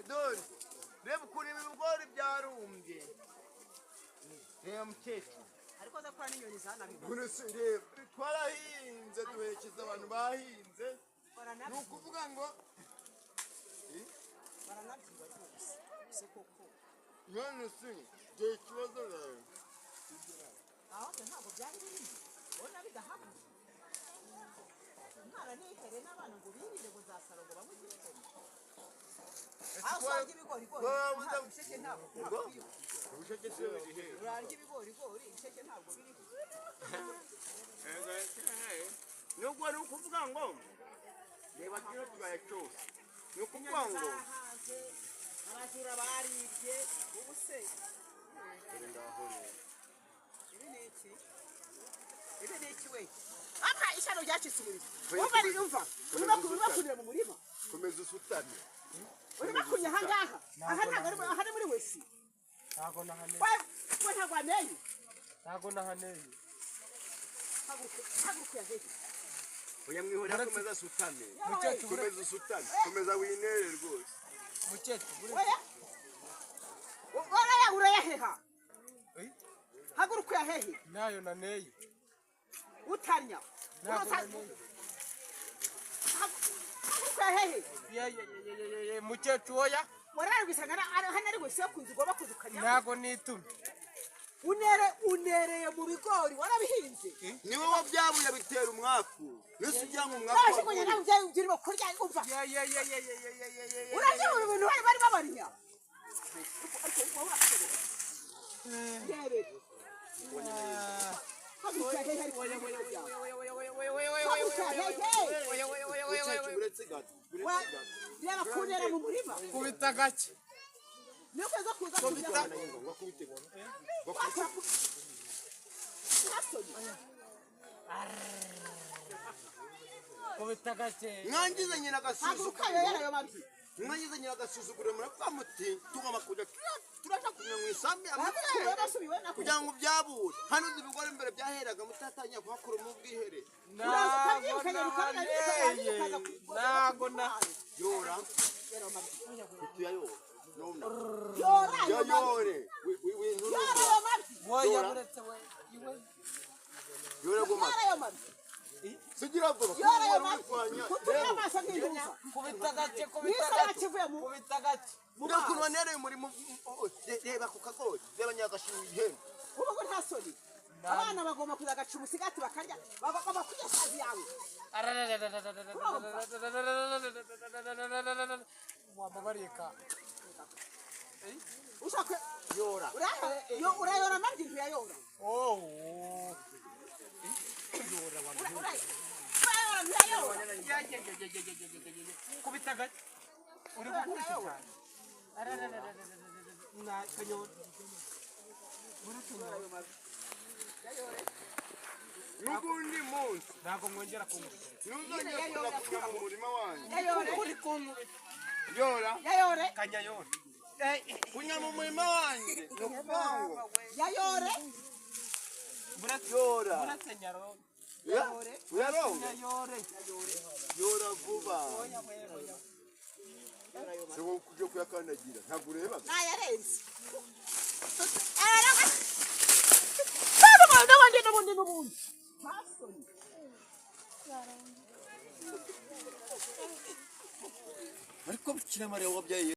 dore reba ukuntu ibigori byarumbye. Reba mukecuru ariko za kwa n'inyoni zanabibona. reba twarahinze duherekeza abantu bahinze ni ukuvuga ngo baranabyiba rwose se koko none se igihe ikibazo rero aho ntabwo byari biri ubona bidahama ntara n'ikere n'abana ngo birinde ngo zasaro ngo bamwe igikoni aho usanga ibigorigori ibisheke ntabwo biriho ubusheke se burihe urarya ibigorigori ibisheke ntabwo biriho nubwo ari ukuvuga ngo reba kino tubaye cyose ni ukuvuga ngo abajura baribye ubu se ibi ni iki we apa ishyano ryacitse umuriro wumva rirumva urimo kurira mu murima komeza usutane urimo kunya ahangaha aha ntabwo ari muri wese ntago nahaneye we ntabwo waneye ntago nahaneye haguruka yahehe oya mwihorera komeza usutane mukecuru komeza usutane komeza winere rwose mukecuru oya urayaheha haguruka yahehe nayo naneye utanya haguruka yahehe mukecuru oya wararubisanga hano ari wese yo kunzi ugomba kuzukanya ntago nitumye unereye mu bigori warabihinze niwe wabyabuye bitera umwaku nese ujya mu mwaku naje kunya nawe byaye urimo kurya umva urajya mu bintu bari babariya kunera mu murima kubita gake nuko zo kuza kubita gake mwangize nyina agasuzuguro mwangize nyina agasuzuguro murapfa muti tugomba kujya turaja kunywa mu isambi kugira ngo byabure hano ibigori imbere byaheraga mutatanya kuhakora mu bwihere ntago na yora tuyayora yore woya buretse we iwe yora goma sigira vuba kubita gake kubita gake ndakunwa nereye umurimo reba ku kagori reba nyagashinga ihembe ubu nta soni abana bagomba kuzagaca umusigati bakarya bagomba kurya sazi yawe wababarika ushaka yora urayora amabyi ntiyayora kubita gake uri gukurikira na kanyoni n'ubundi munsi ntago mwongera kumva ntuzongera kuza mu murima wanjye uri kumva yayore kanyayore kunya mu murima wanjye no kubango yayore yora buretse nyaro uyaronga yora vuba sebo kujya kuyakandagira ntabwo ureba nayarenze n'ubundi ariko bikira Mariya wabyaye